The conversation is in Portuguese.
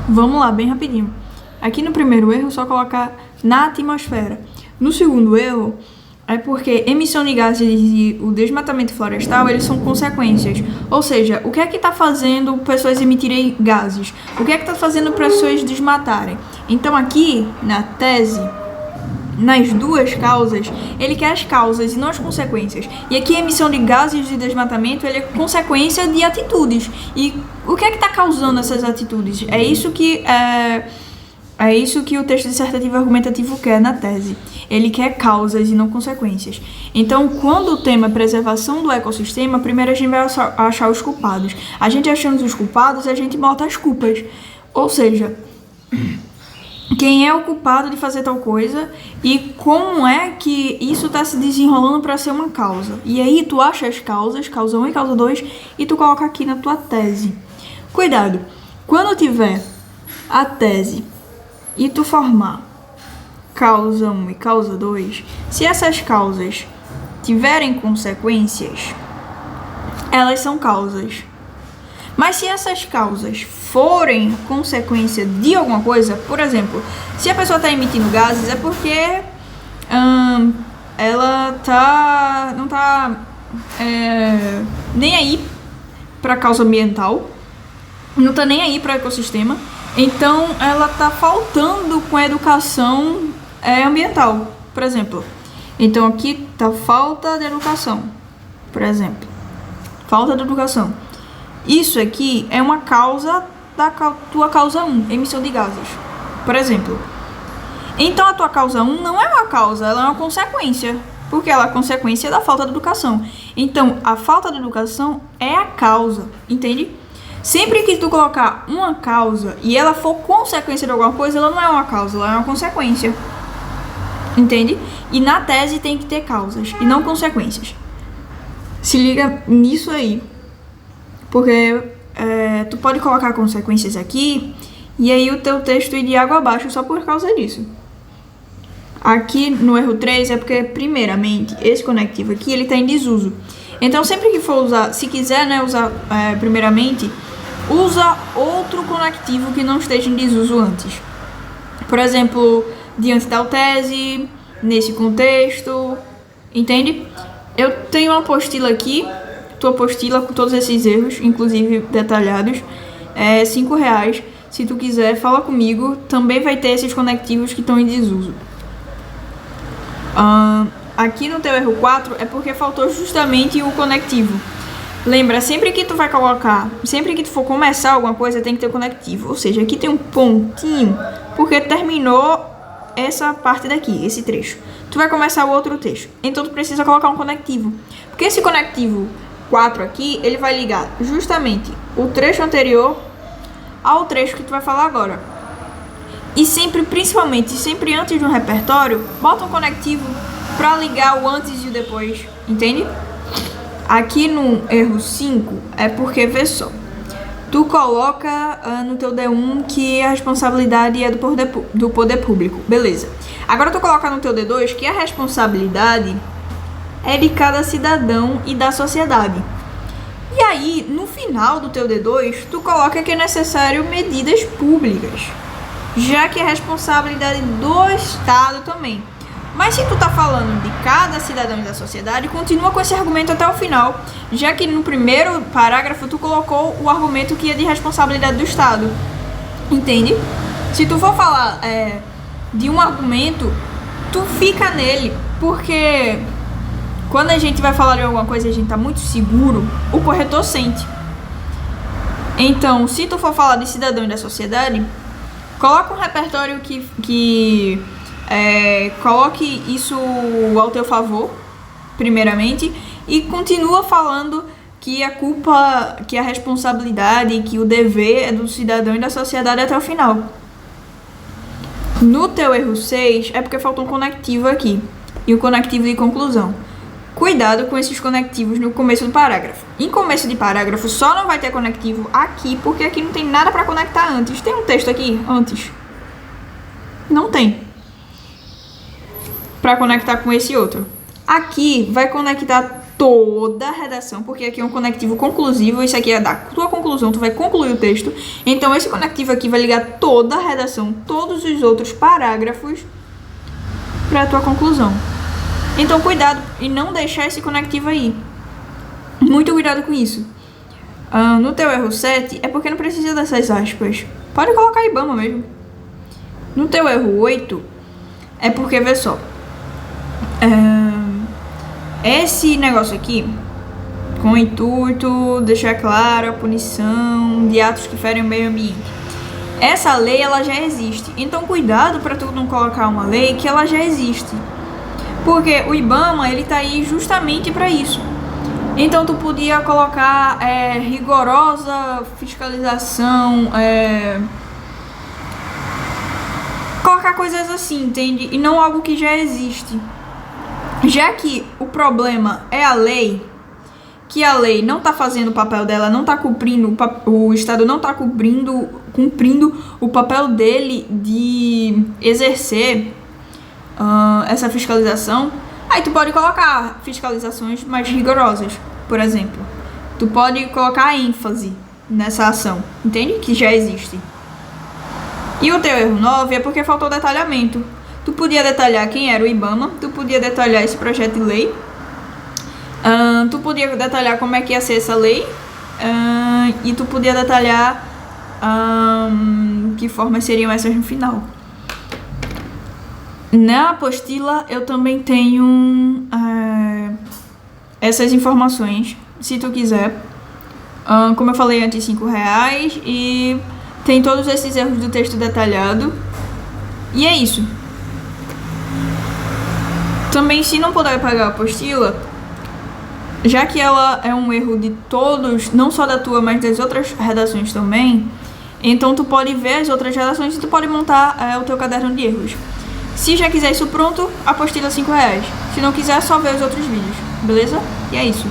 Vamos lá, bem rapidinho. Aqui no primeiro erro, só colocar na atmosfera. No segundo erro, é porque emissão de gases e o desmatamento florestal, eles são consequências. Ou seja, o que é que está fazendo pessoas emitirem gases? O que é que está fazendo pessoas desmatarem? Então aqui, na tese, nas duas causas, ele quer as causas e não as consequências. E aqui a emissão de gases de desmatamento, ele é consequência de atitudes. E o que é que está causando essas atitudes? É isso que o texto dissertativo argumentativo quer na tese. Ele quer causas e não consequências. Então, quando o tema é preservação do ecossistema, primeiro a gente vai achar os culpados. A gente achando os culpados, a gente bota as culpas. Ou seja, quem é o culpado de fazer tal coisa e como é que isso está se desenrolando para ser uma causa. E aí tu acha as causas, causa 1 e causa 2, e tu coloca aqui na tua tese. Cuidado, quando tiver a tese e tu formar causa 1 e causa 2, se essas causas tiverem consequências, elas são causas. Mas se essas causas forem consequência de alguma coisa, por exemplo, se a pessoa está emitindo gases, é porque ela não tá nem aí para a causa ambiental, não tá nem aí para o ecossistema, então ela tá faltando com a educação ambiental, por exemplo. Então aqui tá falta de educação, por exemplo. Falta de educação. Isso aqui é uma causa da tua causa 1, emissão de gases, por exemplo. Então a tua causa 1 não é uma causa, ela é uma consequência, porque ela é consequência da falta de educação. Então a falta de educação é a causa, entende? Sempre que tu colocar uma causa e ela for consequência de alguma coisa, ela não é uma causa, ela é uma consequência. Entende? E na tese tem que ter causas e não consequências. Se liga nisso aí. Porque tu pode colocar consequências aqui e aí o teu texto iria água abaixo só por causa disso. Aqui no erro 3 é porque, primeiramente, esse conectivo aqui ele está em desuso. Então sempre que for usar, se quiser usar primeiramente, usa outro conectivo que não esteja em desuso antes. Por exemplo, diante da tese, nesse contexto, entende? Eu tenho uma apostila aqui, tua apostila com todos esses erros, inclusive detalhados, é R$5. Se tu quiser, fala comigo, também vai ter esses conectivos que estão em desuso. Aqui no teu erro 4 é porque faltou justamente o conectivo. Lembra, sempre que tu for começar alguma coisa, tem que ter conectivo. Ou seja, aqui tem um pontinho, porque terminou essa parte daqui, esse trecho. Tu vai começar o outro trecho. Então tu precisa colocar um conectivo. Porque esse conectivo 4 aqui, ele vai ligar justamente o trecho anterior ao trecho que tu vai falar agora. E sempre, principalmente, sempre antes de um repertório, bota um conectivo para ligar o antes e o depois, entende? Aqui no erro 5 é porque, vê só, tu coloca no teu D1 que a responsabilidade é do poder público, beleza. Agora tu coloca no teu D2 que a responsabilidade é de cada cidadão e da sociedade. E aí, no final do teu D2, tu coloca que é necessário medidas públicas, já que é responsabilidade do Estado também. Mas se tu tá falando de cada cidadão e da sociedade, continua com esse argumento até o final, já que no primeiro parágrafo tu colocou o argumento que é de responsabilidade do Estado. Entende? Se tu for falar de um argumento, tu fica nele, porque quando a gente vai falar de alguma coisa e a gente tá muito seguro, o corretor sente. Então, se tu for falar de cidadão e da sociedade, coloca um repertório que coloque isso ao teu favor, primeiramente, e continua falando que a culpa, que a responsabilidade, que o dever é do cidadão e da sociedade até o final. No teu erro 6 é porque faltou um conectivo aqui, e o conectivo de conclusão. Cuidado com esses conectivos no começo do parágrafo. Em começo de parágrafo só não vai ter conectivo aqui, porque aqui não tem nada para conectar antes. Tem um texto aqui antes? Não tem. Para conectar com esse outro. Aqui vai conectar toda a redação, porque aqui é um conectivo conclusivo, isso aqui é da tua conclusão, tu vai concluir o texto. Então esse conectivo aqui vai ligar toda a redação, todos os outros parágrafos para a tua conclusão. Então cuidado e não deixar esse conectivo aí. Muito cuidado com isso. No teu erro 7 é porque não precisa dessas aspas. Pode colocar IBAMA mesmo. No teu erro 8 é porque, vê só, esse negócio aqui, com o intuito, deixar claro a punição de atos que ferem o meio ambiente. Essa lei, ela já existe. Então, cuidado para tu não colocar uma lei que ela já existe. Porque o IBAMA, ele tá aí justamente para isso. Então, tu podia colocar rigorosa fiscalização, colocar coisas assim, entende? E não algo que já existe. Já que o problema é a lei, que a lei não está fazendo o papel dela, não está cumprindo, o Estado não está cumprindo o papel dele de exercer essa fiscalização, aí tu pode colocar fiscalizações mais rigorosas, por exemplo. Tu pode colocar ênfase nessa ação, entende? Que já existe. E o teu erro 9 é porque faltou detalhamento. Tu podia detalhar quem era o IBAMA, tu podia detalhar esse projeto de lei, tu podia detalhar como é que ia ser essa lei, e tu podia detalhar que formas seriam essas no final. Na apostila eu também tenho essas informações, se tu quiser. Como eu falei antes, R$5, e tem todos esses erros do texto detalhado. E é isso. Também, se não puder pegar a apostila, já que ela é um erro de todos, não só da tua, mas das outras redações também, então tu pode ver as outras redações e tu pode montar o teu caderno de erros. Se já quiser isso pronto, apostila R$5. Se não quiser, só ver os outros vídeos, beleza? E é isso.